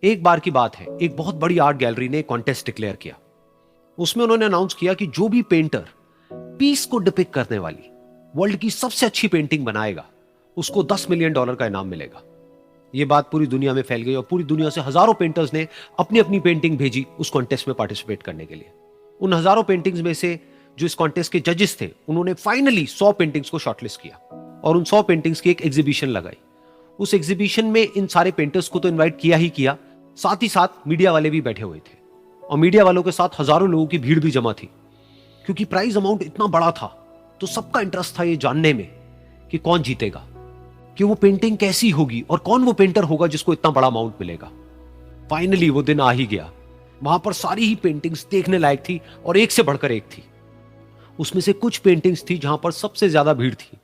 एक बार की बात है, एक बहुत बड़ी आर्ट गैलरी ने कॉन्टेस्ट डिक्लेयर किया। उसमें उन्होंने अनाउंस किया कि जो भी पेंटर पीस को डिपिक्ट करने वाली वर्ल्ड की सबसे अच्छी पेंटिंग बनाएगा, उसको $10 मिलियन का इनाम मिलेगा। यह बात पूरी दुनिया में फैल गई और पूरी दुनिया से हजारों पेंटर्स ने अपनी अपनी पेंटिंग भेजी उस कॉन्टेस्ट में पार्टिसिपेट करने के लिए। उन हजारों पेंटिंग्स में से जो इस कॉन्टेस्ट के जजेस थे, उन्होंने फाइनली 100 पेंटिंग्स को शॉर्टलिस्ट किया और उन 100 पेंटिंग्स की एक एग्जीबिशन लगाई। उस एग्जीबिशन में इन सारे पेंटर्स को तो इनवाइट किया ही किया, साथ ही साथ मीडिया वाले भी बैठे हुए थे और मीडिया वालों के साथ हजारों लोगों की भीड़ भी जमा थी। क्योंकि प्राइज अमाउंट इतना बड़ा था तो सबका इंटरेस्ट था ये जानने में कि कौन जीतेगा, कि वो पेंटिंग कैसी होगी और कौन वो पेंटर होगा जिसको इतना बड़ा अमाउंट मिलेगा। फाइनली वो दिन आ ही गया। वहां पर सारी ही पेंटिंग्स देखने लायक थी और एक से बढ़कर एक थी। उसमें से कुछ पेंटिंग्स थी जहां पर सबसे ज्यादा भीड़ थी।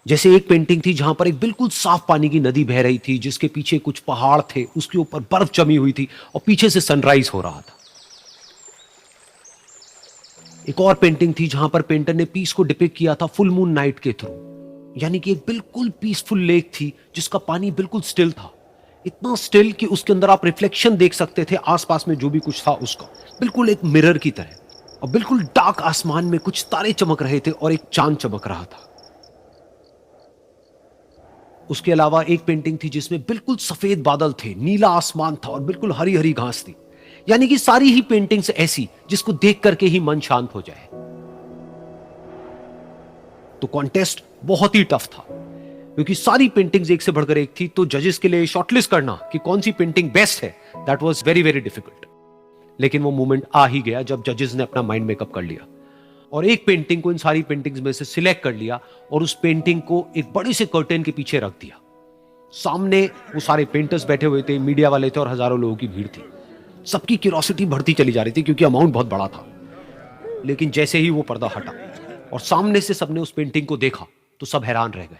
जैसे एक पेंटिंग थी जहां पर एक बिल्कुल साफ पानी की नदी बह रही थी, जिसके पीछे कुछ पहाड़ थे, उसके ऊपर बर्फ जमी हुई थी और पीछे से सनराइज हो रहा था। एक और पेंटिंग थी जहां पर पेंटर ने पीस को डिपिक्ट किया था फुल मून नाइट के थ्रू, यानी कि एक बिल्कुल पीसफुल लेक थी जिसका पानी बिल्कुल स्टिल था, इतना स्टिल कि उसके अंदर आप रिफ्लेक्शन देख सकते थे आसपास में जो भी कुछ था उसका, बिल्कुल एक मिरर की तरह। और बिल्कुल डार्क आसमान में कुछ तारे चमक रहे थे और एक चांद चमक रहा था। उसके अलावा एक पेंटिंग थी जिसमें बिल्कुल सफेद बादल थे, नीला आसमान था और बिल्कुल हरी हरी घास थी। यानी कि सारी ही पेंटिंग्स ऐसी जिसको देख करके ही मन शांत हो जाए। तो कॉन्टेस्ट बहुत ही टफ था क्योंकि सारी पेंटिंग्स एक से बढ़कर एक थी। तो जजेस के लिए शॉर्टलिस्ट करना कि कौन सी पेंटिंग बेस्ट है, that was very very difficult. लेकिन वो मोमेंट आ ही गया जब जजेस ने अपना माइंड मेकअप कर लिया और एक पेंटिंग को इन सारी पेंटिंग्स में से सिलेक्ट कर लिया और उस पेंटिंग को एक बड़े से कर्टेन के पीछे रख दिया। सामने वो सारे पेंटर्स बैठे हुए थे, मीडिया वाले थे और हजारों लोगों की भीड़ थी। सबकी क्यूरियोसिटी बढ़ती चली जा रही थी क्योंकि अमाउंट बहुत बड़ा था। लेकिन जैसे ही वो पर्दा हटा और सामने से सबने उस पेंटिंग को देखा तो सब हैरान रह गए।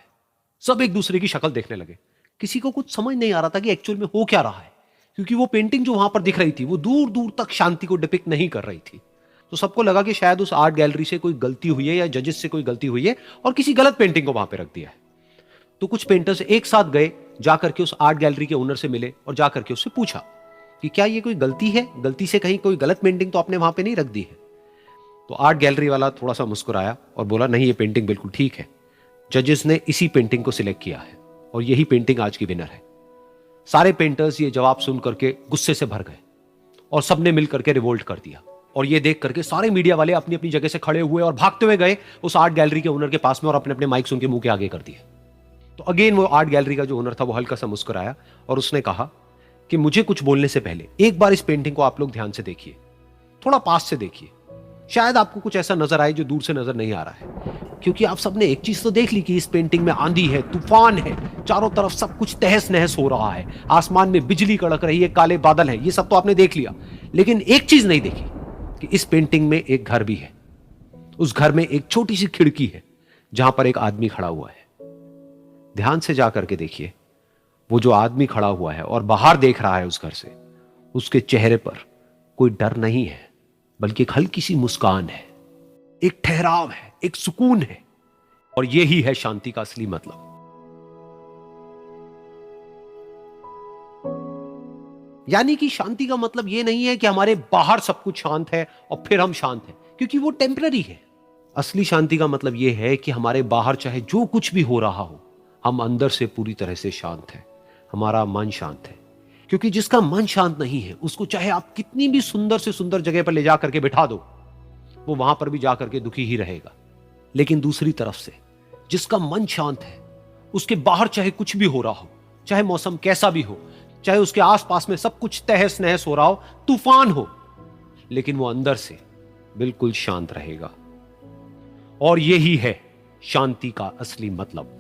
सब एक दूसरे की शक्ल देखने लगे। किसी को कुछ समझ नहीं आ रहा था कि एक्चुअल में हो क्या रहा है, क्योंकि वो पेंटिंग जो वहां पर दिख रही थी वो दूर दूर तक शांति को डिपिक्ट नहीं कर रही थी। तो सबको लगा कि शायद उस आर्ट गैलरी से कोई गलती हुई है या जजेस से कोई गलती हुई है और किसी गलत पेंटिंग को वहां पे रख दिया है। तो कुछ पेंटर्स एक साथ गए, जाकर के उस आर्ट गैलरी के ओनर से मिले और जाकर के उससे पूछा कि क्या ये कोई गलती है, गलती से कहीं कोई गलत पेंटिंग तो आपने वहां पे नहीं रख दी है। तो आर्ट गैलरी वाला थोड़ा सा मुस्कुराया और बोला, नहीं, ये पेंटिंग बिल्कुल ठीक है। जजेस ने इसी पेंटिंग को सिलेक्ट किया है और यही पेंटिंग आज की विनर है। सारे पेंटर्स ये जवाब सुन करके गुस्से से भर गए और सबने मिल करके रिवोल्ट कर दिया। और ये देख करके सारे मीडिया वाले अपनी अपनी जगह से खड़े हुए और भागते हुए गए उस आर्ट गैलरी के ओनर के पास में और अपने अपने माइक्स उनके मुंह के आगे कर दिए। तो अगेन वो आर्ट गैलरी का जो ओनर था वो हल्का सा मुस्कुराया और उसने कहा कि मुझे कुछ बोलने से पहले एक बार इस पेंटिंग को आप लोग ध्यान से देखिए, थोड़ा पास से देखिए, शायद आपको कुछ ऐसा नजर आए जो दूर से नजर नहीं आ रहा है। क्योंकि आप सबने एक चीज तो देख ली कि इस पेंटिंग में आंधी है, तूफान है, चारों तरफ सब कुछ तहस नहस हो रहा है, आसमान में बिजली कड़क रही है, काले बादल हैं, ये सब तो आपने देख लिया। लेकिन एक चीज नहीं देखी कि इस पेंटिंग में एक घर भी है। उस घर में एक छोटी सी खिड़की है जहां पर एक आदमी खड़ा हुआ है। ध्यान से जाकर के देखिए, वो जो आदमी खड़ा हुआ है और बाहर देख रहा है उस घर से, उसके चेहरे पर कोई डर नहीं है, बल्कि एक हल्की सी मुस्कान है, एक ठहराव है, एक सुकून है। और यही है शांति का असली मतलब। यानी कि शांति का मतलब यह नहीं है कि हमारे बाहर सब कुछ शांत है और फिर हम शांत हैं, क्योंकि वो टेम्पररी है। असली शांति का मतलब यह है कि हमारे बाहर चाहे जो कुछ भी हो रहा हो, हम अंदर से पूरी तरह से शांत हैं, हमारा मन शांत है। क्योंकि जिसका मन शांत नहीं है, उसको चाहे आप कितनी भी सुंदर से सुंदर जगह पर ले जाकर के बिठा दो, वो वहां पर भी जाकर के दुखी ही रहेगा। लेकिन दूसरी तरफ से जिसका मन शांत है, उसके बाहर चाहे कुछ भी हो रहा हो, चाहे मौसम कैसा भी हो, चाहे उसके आसपास में सब कुछ तहस नहस हो रहा हो, तूफान हो, लेकिन वो अंदर से बिल्कुल शांत रहेगा। और यही है शांति का असली मतलब।